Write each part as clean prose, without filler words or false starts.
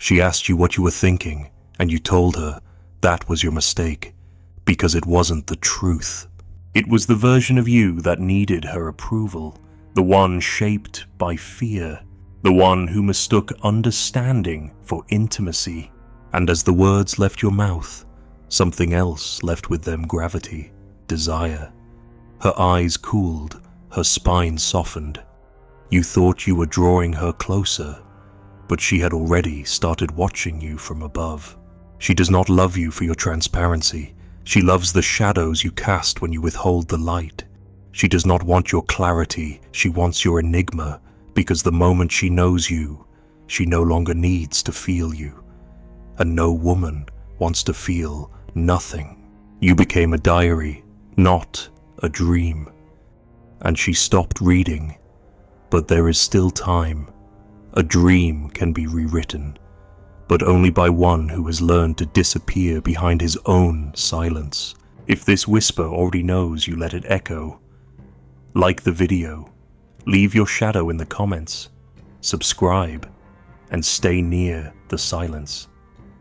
She asked you what you were thinking, and you told her that was your mistake, because it wasn't the truth. It was the version of you that needed her approval, the one shaped by fear, the one who mistook understanding for intimacy. And as the words left your mouth, something else left with them gravity, desire. Her eyes cooled, her spine softened. You thought you were drawing her closer, but she had already started watching you from above. She does not love you for your transparency. She loves the shadows you cast when you withhold the light. She does not want your clarity, she wants your enigma, because the moment she knows you, she no longer needs to feel you. And no woman wants to feel nothing. You became a diary, not a dream. And she stopped reading, but there is still time. A dream can be rewritten, but only by one who has learned to disappear behind his own silence. If this whisper already knows you, let it echo. Like the video, leave your shadow in the comments, subscribe, and stay near the silence.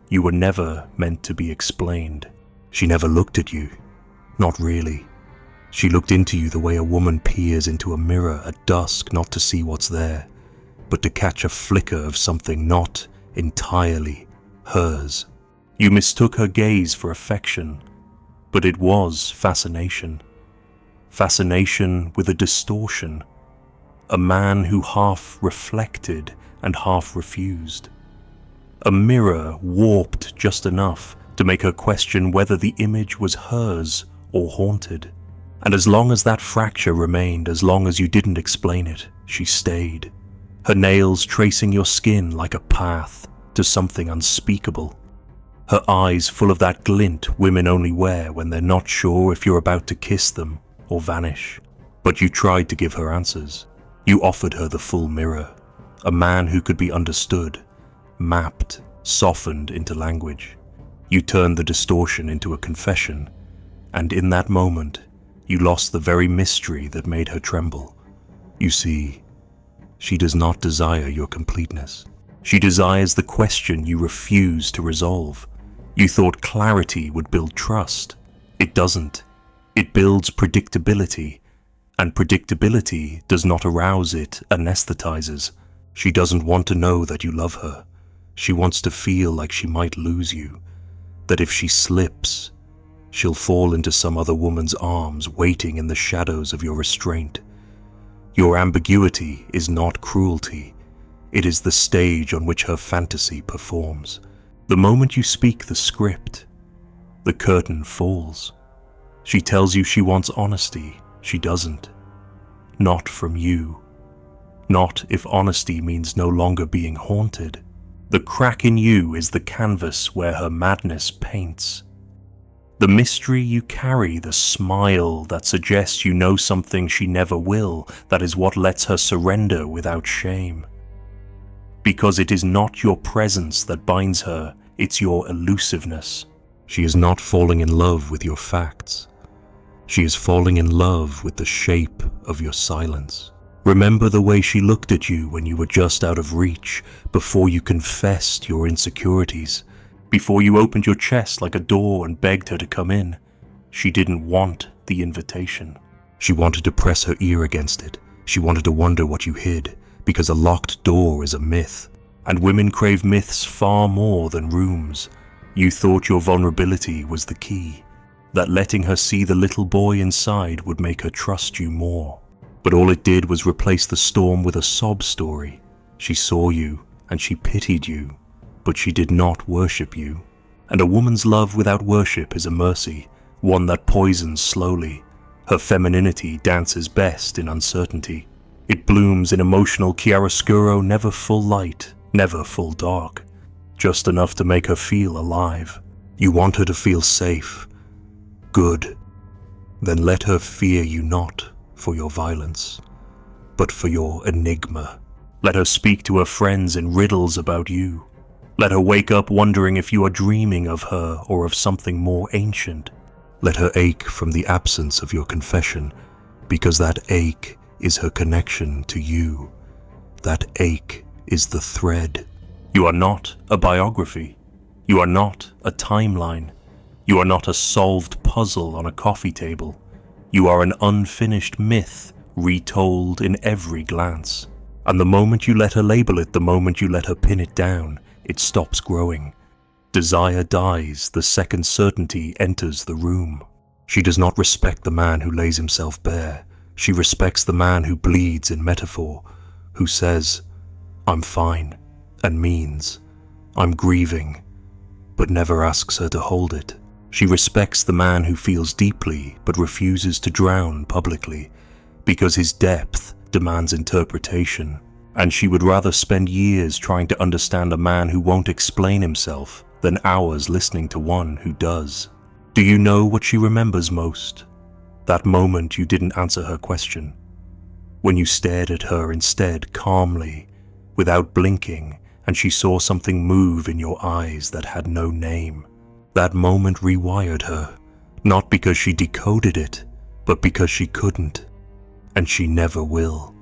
You were never meant to be explained. She never looked at you, not really. She looked into you the way a woman peers into a mirror at dusk, not to see what's there, but to catch a flicker of something not entirely hers. You mistook her gaze for affection, but it was fascination. Fascination with a distortion. A man who half reflected and half refused. A mirror warped just enough to make her question whether the image was hers or haunted. And as long as that fracture remained, as long as you didn't explain it, she stayed. Her nails tracing your skin like a path to something unspeakable. Her eyes full of that glint women only wear when they're not sure if you're about to kiss them or vanish. But you tried to give her answers. You offered her the full mirror, a man who could be understood, mapped, softened into language. You turned the distortion into a confession, and in that moment, you lost the very mystery that made her tremble. You see, she does not desire your completeness. She desires the question you refuse to resolve. You thought clarity would build trust. It doesn't. It builds predictability, and predictability does not arouse, it anesthetizes. She doesn't want to know that you love her. She wants to feel like she might lose you, that if she slips, she'll fall into some other woman's arms waiting in the shadows of your restraint. Your ambiguity is not cruelty. It is the stage on which her fantasy performs. The moment you speak the script, the curtain falls. She tells you she wants honesty. She doesn't. Not from you. Not if honesty means no longer being haunted. The crack in you is the canvas where her madness paints. The mystery you carry, the smile that suggests you know something she never will, that is what lets her surrender without shame. Because it is not your presence that binds her, it's your elusiveness. She is not falling in love with your facts. She is falling in love with the shape of your silence. Remember the way she looked at you when you were just out of reach, before you confessed your insecurities. Before you opened your chest like a door and begged her to come in. She didn't want the invitation. She wanted to press her ear against it. She wanted to wonder what you hid, because a locked door is a myth. And women crave myths far more than rooms. You thought your vulnerability was the key, that letting her see the little boy inside would make her trust you more. But all it did was replace the storm with a sob story. She saw you, and she pitied you, but she did not worship you. And a woman's love without worship is a mercy, one that poisons slowly. Her femininity dances best in uncertainty. It blooms in emotional chiaroscuro, never full light, never full dark, just enough to make her feel alive. You want her to feel safe. Good. Then let her fear you not for your violence, but for your enigma. Let her speak to her friends in riddles about you. Let her wake up wondering if you are dreaming of her or of something more ancient. Let her ache from the absence of your confession, because that ache is her connection to you. That ache is the thread. You are not a biography. You are not a timeline. You are not a solved puzzle on a coffee table. You are an unfinished myth retold in every glance. And the moment you let her label it, the moment you let her pin it down, it stops growing. Desire dies the second certainty enters the room. She does not respect the man who lays himself bare. She respects the man who bleeds in metaphor, who says, "I'm fine," and means, "I'm grieving," but never asks her to hold it. She respects the man who feels deeply but refuses to drown publicly, because his depth demands interpretation, and she would rather spend years trying to understand a man who won't explain himself than hours listening to one who does. Do you know what she remembers most? That moment you didn't answer her question, when you stared at her instead calmly, without blinking, and she saw something move in your eyes that had no name. That moment rewired her, not because she decoded it, but because she couldn't, and she never will.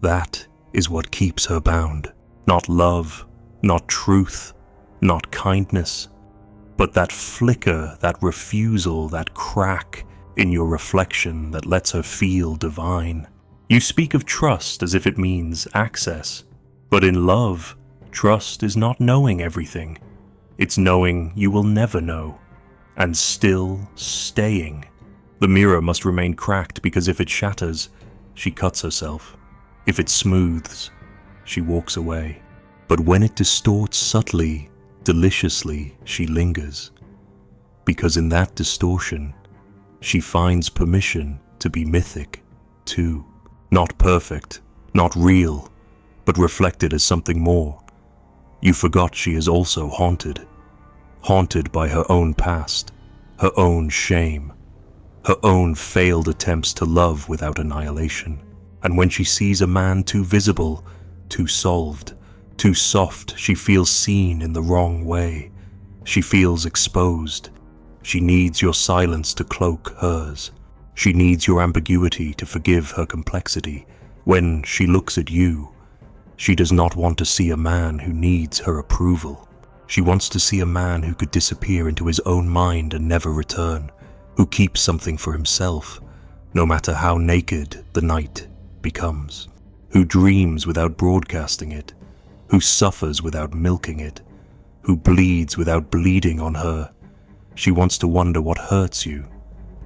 That is what keeps her bound. Not love, not truth, not kindness, but that flicker, that refusal, that crack in your reflection that lets her feel divine. You speak of trust as if it means access, but in love, trust is not knowing everything. It's knowing you will never know, and still staying. The mirror must remain cracked because if it shatters, she cuts herself. If it smooths, she walks away. But when it distorts subtly, deliciously, she lingers. Because in that distortion, she finds permission to be mythic, too. Not perfect, not real, but reflected as something more. You forgot she is also haunted. Haunted by her own past, her own shame, her own failed attempts to love without annihilation. And when she sees a man too visible, too solved, too soft, she feels seen in the wrong way. She feels exposed. She needs your silence to cloak hers. She needs your ambiguity to forgive her complexity. When she looks at you, she does not want to see a man who needs her approval. She wants to see a man who could disappear into his own mind and never return, who keeps something for himself, no matter how naked the night becomes, who dreams without broadcasting it, who suffers without milking it, who bleeds without bleeding on her. She wants to wonder what hurts you,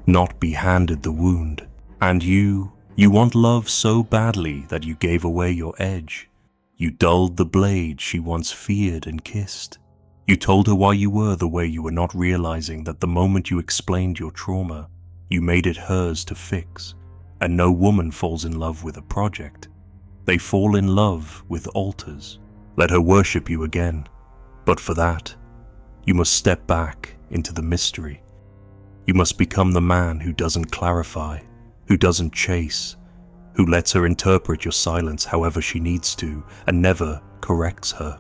not be handed the wound. And you want love so badly that you gave away your edge. You dulled the blade she once feared and kissed. You told her why you were the way you were, not realizing that the moment you explained your trauma, you made it hers to fix. And no woman falls in love with a project. They fall in love with altars. Let her worship you again. But for that, you must step back into the mystery. You must become the man who doesn't clarify, who doesn't chase, who lets her interpret your silence however she needs to, and never corrects her.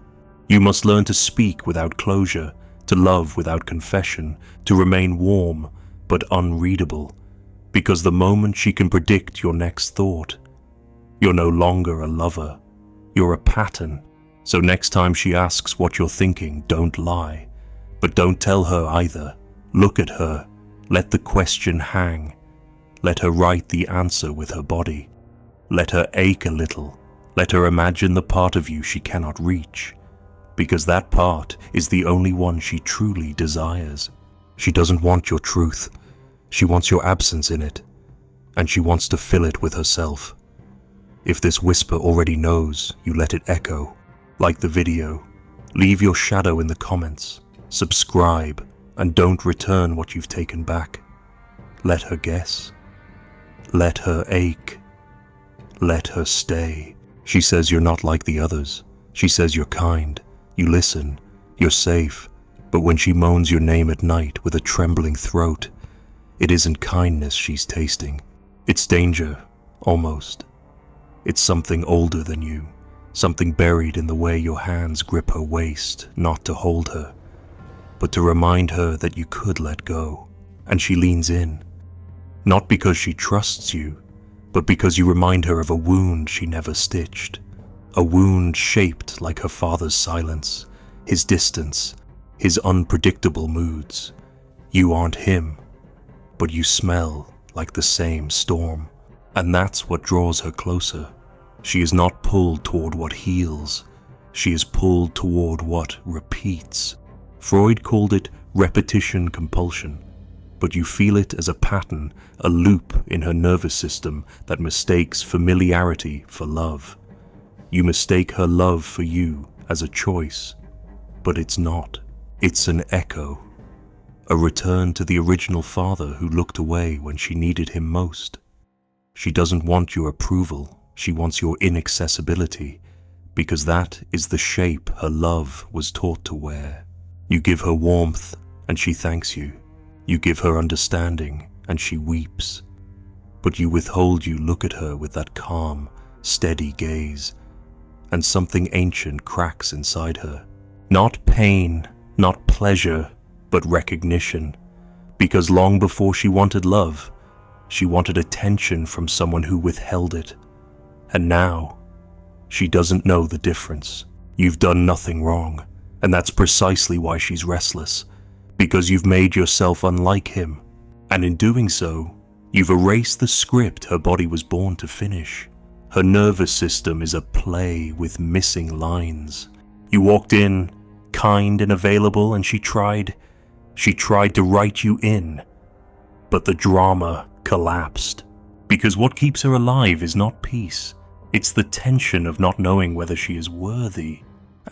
You must learn to speak without closure, to love without confession, to remain warm but unreadable, because the moment she can predict your next thought, you're no longer a lover, you're a pattern. So next time she asks what you're thinking, don't lie, but don't tell her either. Look at her, let the question hang, let her write the answer with her body, let her ache a little, let her imagine the part of you she cannot reach, because that part is the only one she truly desires. She doesn't want your truth, she wants your absence in it, and she wants to fill it with herself. If this whisper already knows, you let it echo. Like the video, leave your shadow in the comments, subscribe, and don't return what you've taken back. Let her guess. Let her ache. Let her stay. She says you're not like the others. She says you're kind. You listen. You're safe. But when she moans your name at night with a trembling throat, it isn't kindness she's tasting. It's danger, almost. It's something older than you. Something buried in the way your hands grip her waist, not to hold her, but to remind her that you could let go. And she leans in, not because she trusts you, but because you remind her of a wound she never stitched, a wound shaped like her father's silence, his distance, his unpredictable moods. You aren't him, but you smell like the same storm, and that's what draws her closer. She is not pulled toward what heals, she is pulled toward what repeats. Freud called it repetition compulsion, but you feel it as a pattern, a loop in her nervous system that mistakes familiarity for love. You mistake her love for you as a choice, but it's not. It's an echo, a return to the original father who looked away when she needed him most. She doesn't want your approval, she wants your inaccessibility, because that is the shape her love was taught to wear. You give her warmth, and she thanks you. You give her understanding, and she weeps. But you withhold, you look at her with that calm, steady gaze, and something ancient cracks inside her. Not pain, not pleasure, but recognition. Because long before she wanted love, she wanted attention from someone who withheld it. And now, she doesn't know the difference. You've done nothing wrong, and that's precisely why she's restless. Because you've made yourself unlike him, and in doing so, you've erased the script her body was born to finish. Her nervous system is a play with missing lines. You walked in, kind and available, and she tried to write you in. But the drama collapsed. Because what keeps her alive is not peace. It's the tension of not knowing whether she is worthy.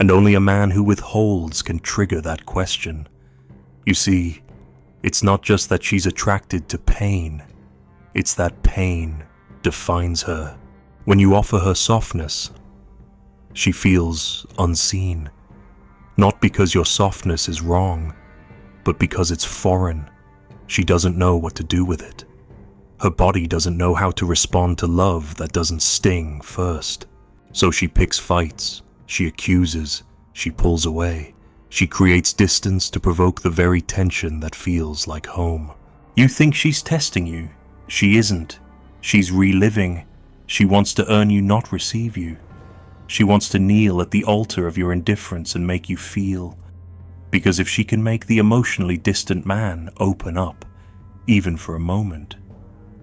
And only a man who withholds can trigger that question. You see, it's not just that she's attracted to pain. It's that pain defines her. When you offer her softness, she feels unseen. Not because your softness is wrong, but because it's foreign. She doesn't know what to do with it. Her body doesn't know how to respond to love that doesn't sting first. So she picks fights, she accuses, she pulls away. She creates distance to provoke the very tension that feels like home. You think she's testing you. She isn't. She's reliving. She wants to earn you, not receive you. She wants to kneel at the altar of your indifference and make you feel. Because if she can make the emotionally distant man open up, even for a moment,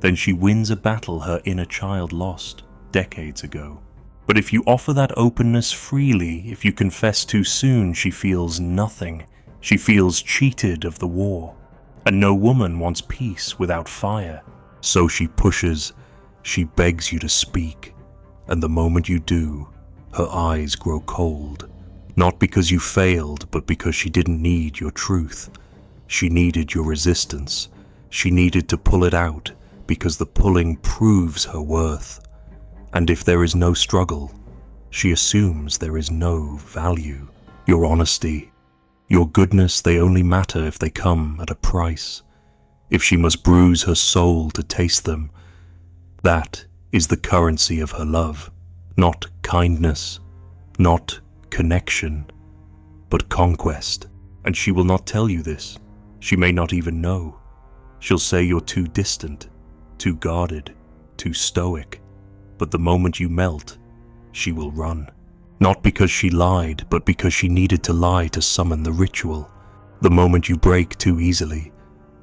then she wins a battle her inner child lost decades ago. But if you offer that openness freely, if you confess too soon, she feels nothing. She feels cheated of the war. And no woman wants peace without fire. So she pushes, she begs you to speak. And the moment you do, her eyes grow cold. Not because you failed, but because she didn't need your truth. She needed your resistance. She needed to pull it out, because the pulling proves her worth. And if there is no struggle, she assumes there is no value. Your honesty, your goodness, they only matter if they come at a price. If she must bruise her soul to taste them, that is the currency of her love. Not kindness, not connection, but conquest. And she will not tell you this. She may not even know. She'll say you're too distant, too guarded, too stoic. But the moment you melt, she will run. Not because she lied, but because she needed to lie to summon the ritual. The moment you break too easily,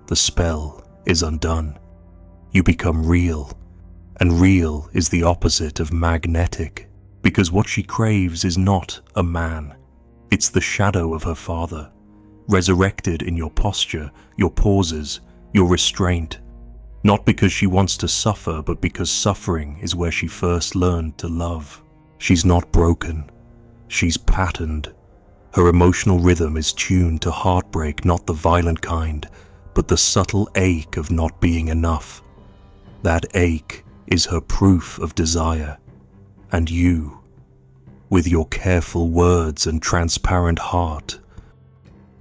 the spell is undone. You become real, and real is the opposite of magnetic, because what she craves is not a man. It's the shadow of her father, resurrected in your posture, your pauses, your restraint. Not because she wants to suffer, but because suffering is where she first learned to love. She's not broken. She's patterned. Her emotional rhythm is tuned to heartbreak, not the violent kind, but the subtle ache of not being enough. That ache is her proof of desire. And you, with your careful words and transparent heart,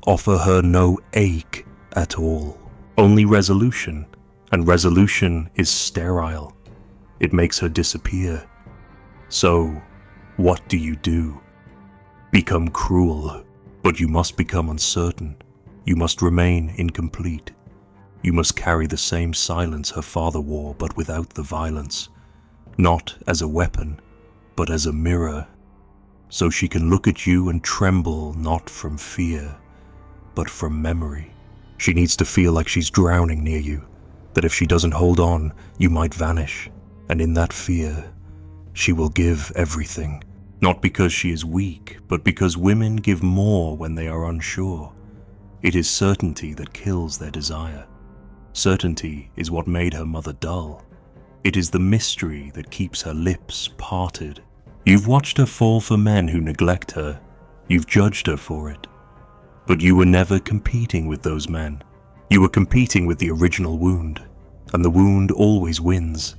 offer her no ache at all, only resolution. And resolution is sterile. It makes her disappear. So, what do? Become cruel, but you must become uncertain. You must remain incomplete. You must carry the same silence her father wore, but without the violence. Not as a weapon, but as a mirror. so she can look at you and tremble not from fear, but from memory. She needs to feel like she's drowning near you, that if she doesn't hold on, you might vanish, and in that fear, she will give everything. Not because she is weak, but because women give more when they are unsure. It is certainty that kills their desire. Certainty is what made her mother dull. It is the mystery that keeps her lips parted. You've watched her fall for men who neglect her. You've judged her for it. But you were never competing with those men. You were competing with the original wound, and the wound always wins,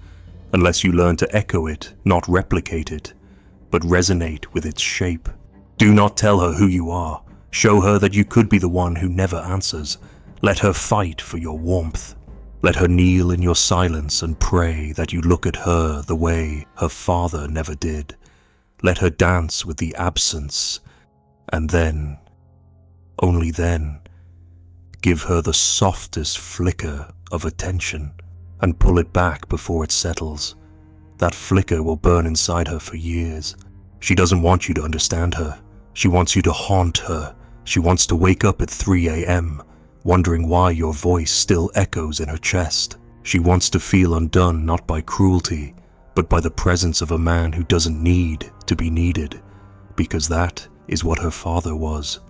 unless you learn to echo it, not replicate it, but resonate with its shape. Do not tell her who you are. Show her that you could be the one who never answers. Let her fight for your warmth. Let her kneel in your silence and pray that you look at her the way her father never did. Let her dance with the absence, and then, only then, give her the softest flicker of attention and pull it back before it settles. That flicker will burn inside her for years. She doesn't want you to understand her. She wants you to haunt her. She wants to wake up at 3 a.m., wondering why your voice still echoes in her chest. She wants to feel undone not by cruelty, but by the presence of a man who doesn't need to be needed, because that is what her father was,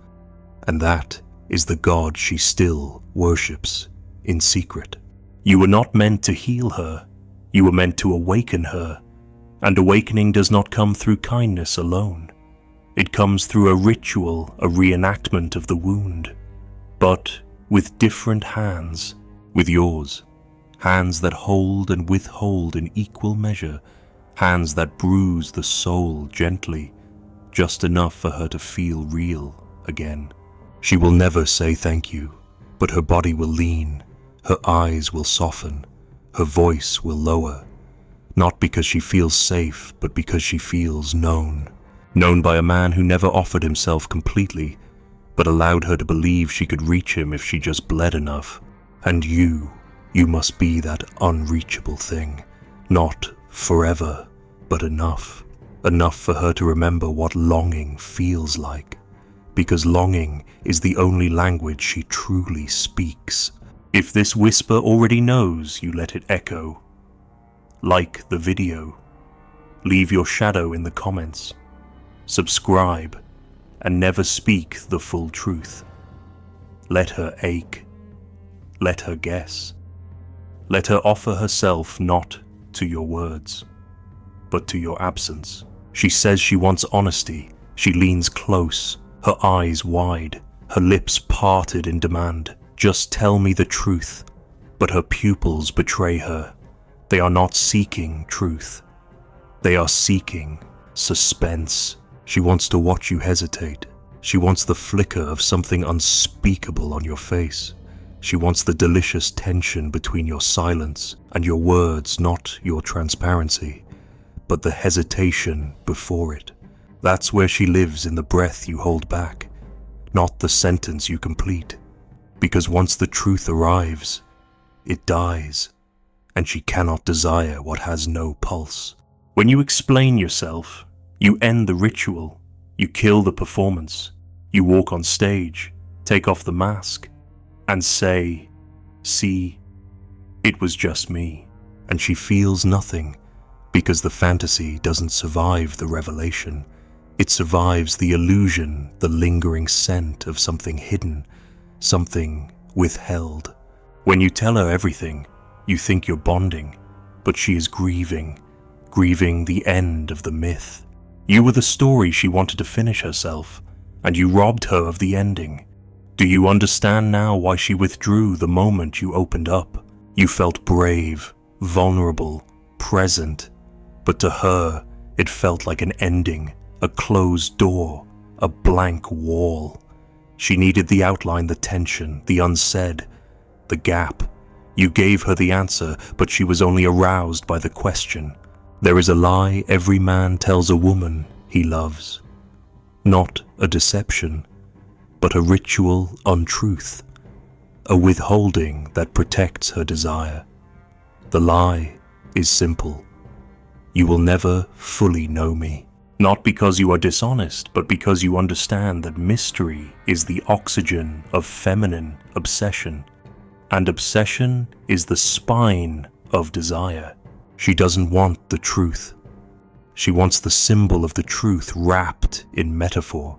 and that is the God she still worships in secret. You were not meant to heal her. You were meant to awaken her, and awakening does not come through kindness alone. It comes through a ritual, a reenactment of the wound, but with different hands, with yours, hands that hold and withhold in equal measure, hands that bruise the soul gently, just enough for her to feel real again. She will never say thank you, but her body will lean, her eyes will soften, her voice will lower, not because she feels safe, but because she feels known. Known by a man who never offered himself completely, but allowed her to believe she could reach him if she just bled enough. And you must be that unreachable thing, not forever, but enough. Enough for her to remember what longing feels like, because longing is the only language she truly speaks. If this whisper already knows, you let it echo. Like the video. Leave your shadow in the comments. Subscribe, and never speak the full truth. Let her ache. Let her guess. Let her offer herself not to your words, but to your absence. She says she wants honesty. She leans close, her eyes wide, her lips parted in demand. Just tell me the truth. But her pupils betray her. They are not seeking truth. They are seeking suspense. She wants to watch you hesitate. She wants the flicker of something unspeakable on your face. She wants the delicious tension between your silence and your words, not your transparency, but the hesitation before it. That's where she lives, in the breath you hold back, not the sentence you complete. Because once the truth arrives, it dies, and she cannot desire what has no pulse. When you explain yourself, you end the ritual, you kill the performance, you walk on stage, take off the mask, and say, "See, it was just me." And she feels nothing, because the fantasy doesn't survive the revelation. It survives the illusion, the lingering scent of something hidden, something withheld. When you tell her everything, you think you're bonding, but she is grieving the end of the myth. You were the story she wanted to finish herself, and you robbed her of the ending. Do you understand now why she withdrew the moment you opened up? You felt brave, vulnerable, present, but to her, it felt like an ending, a closed door, a blank wall. She needed the outline, the tension, the unsaid, the gap. You gave her the answer, but she was only aroused by the question. There is a lie every man tells a woman he loves. Not a deception, but a ritual untruth, a withholding that protects her desire. The lie is simple. You will never fully know me. Not because you are dishonest, but because you understand that mystery is the oxygen of feminine obsession. And obsession is the spine of desire. She doesn't want the truth. She wants the symbol of the truth wrapped in metaphor,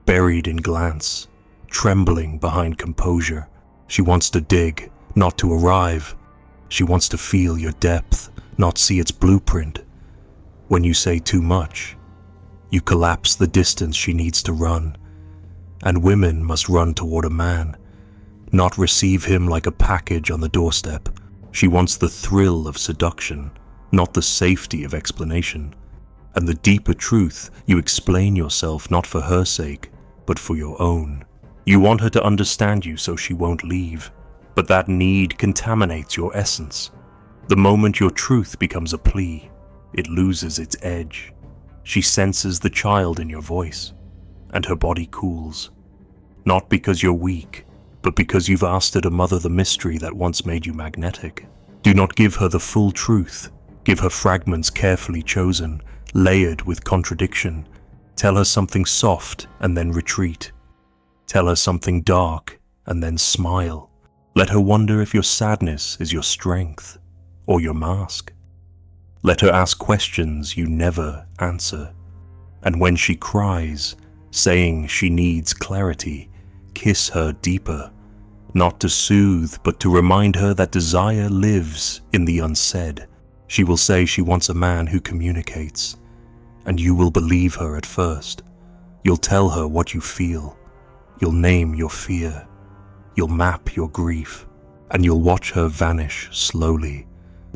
buried in glance, trembling behind composure. She wants to dig, not to arrive. She wants to feel your depth, not see its blueprint. When you say too much, you collapse the distance she needs to run. And women must run toward a man, not receive him like a package on the doorstep. She wants the thrill of seduction, not the safety of explanation. And the deeper truth, you explain yourself not for her sake, but for your own. You want her to understand you so she won't leave. But that need contaminates your essence. The moment your truth becomes a plea, it loses its edge. She senses the child in your voice, and her body cools. Not because you're weak, but because you've asked her to mother the mystery that once made you magnetic. Do not give her the full truth. Give her fragments carefully chosen, layered with contradiction. Tell her something soft and then retreat. Tell her something dark and then smile. Let her wonder if your sadness is your strength or your mask. Let her ask questions you never answer. And when she cries, saying she needs clarity, kiss her deeper, not to soothe, but to remind her that desire lives in the unsaid. She will say she wants a man who communicates, and you will believe her at first. You'll tell her what you feel. You'll name your fear. You'll map your grief, and you'll watch her vanish slowly.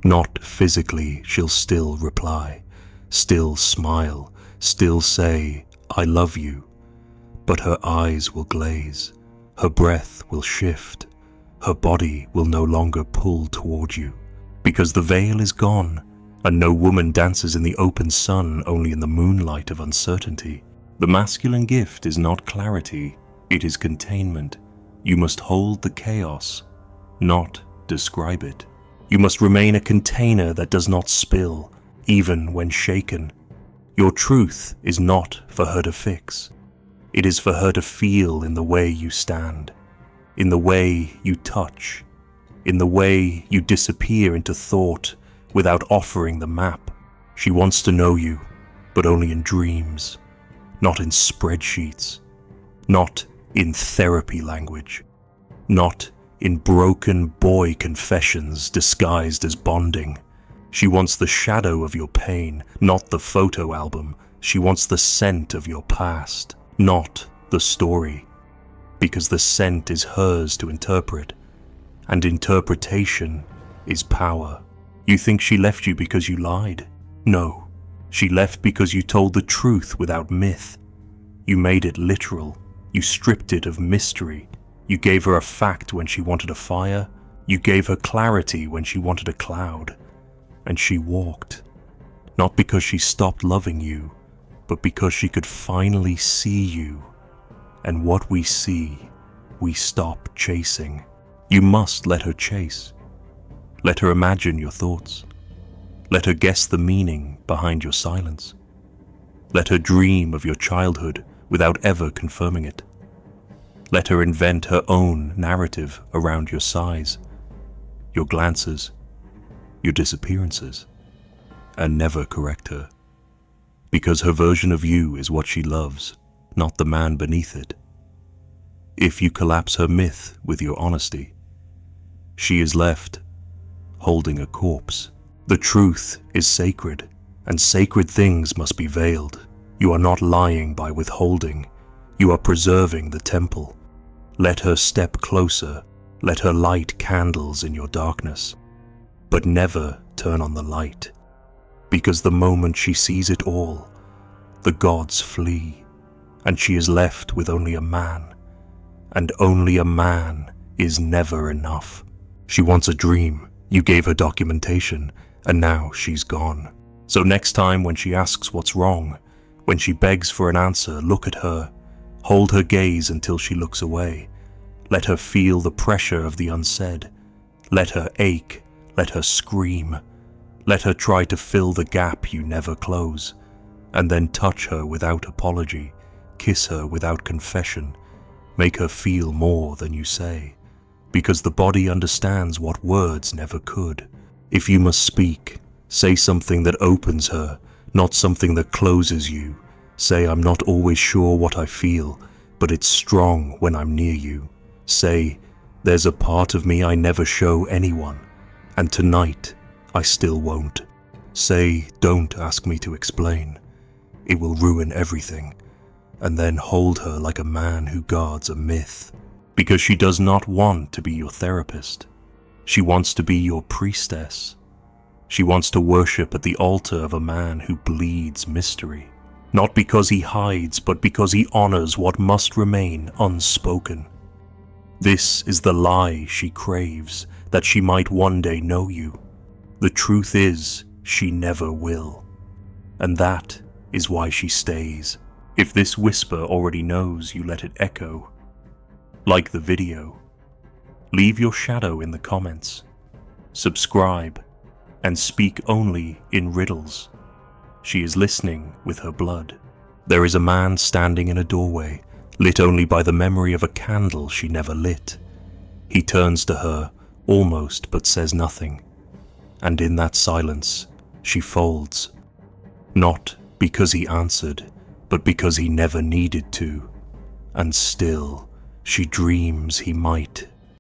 Not physically, she'll still reply, still smile, still say, "I love you." But her eyes will glaze, her breath will shift, her body will no longer pull toward you, because the veil is gone, and no woman dances in the open sun, only in the moonlight of uncertainty. The masculine gift is not clarity, it is containment. You must hold the chaos, not describe it. You must remain a container that does not spill, even when shaken. Your truth is not for her to fix. It is for her to feel in the way you stand, in the way you touch, in the way you disappear into thought without offering the map. She wants to know you, but only in dreams, not in spreadsheets, not in therapy language, not in broken boy confessions disguised as bonding. She wants the shadow of your pain, not the photo album. She wants the scent of your past, not the story, because the scent is hers to interpret, and interpretation is power. You think she left you because you lied? No, she left because you told the truth without myth. You made it literal. You stripped it of mystery. You gave her a fact when she wanted a fire. You gave her clarity when she wanted a cloud. And she walked, not because she stopped loving you, but because she could finally see you. And what we see, we stop chasing. You must let her chase. Let her imagine your thoughts. Let her guess the meaning behind your silence. Let her dream of your childhood without ever confirming it. Let her invent her own narrative around your sighs, your glances, your disappearances, and never correct her. Because her version of you is what she loves, not the man beneath it. If you collapse her myth with your honesty, she is left holding a corpse. The truth is sacred, and sacred things must be veiled. You are not lying by withholding. You are preserving the temple. Let her step closer. Let her light candles in your darkness. But never turn on the light, because the moment she sees it all, the gods flee, and she is left with only a man, and only a man is never enough. She wants a dream. You gave her documentation, and now she's gone. So next time when she asks what's wrong, when she begs for an answer, look at her. Hold her gaze until she looks away. Let her feel the pressure of the unsaid. Let her ache. Let her scream. Let her try to fill the gap you never close. and then touch her without apology, kiss her without confession, make her feel more than you say, because the body understands what words never could. If you must speak, say something that opens her, not something that closes you. Say, I'm not always sure what I feel, but it's strong when I'm near you. Say, there's a part of me I never show anyone, and tonight I still won't. Say, don't ask me to explain. It will ruin everything. And then hold her like a man who guards a myth, because she does not want to be your therapist. She wants to be your priestess. She wants to worship at the altar of a man who bleeds mystery, not because he hides, but because he honors what must remain unspoken. This is the lie she craves, that she might one day know you. The truth is, she never will. And that is why she stays. If this whisper already knows, you let it echo. Like the video. Leave your shadow in the comments. Subscribe, and speak only in riddles. She is listening with her blood. There is a man standing in a doorway, lit only by the memory of a candle she never lit. He turns to her, almost, but says nothing. And in that silence, she folds. Not because he answered, but because he never needed to. And still, she dreams he might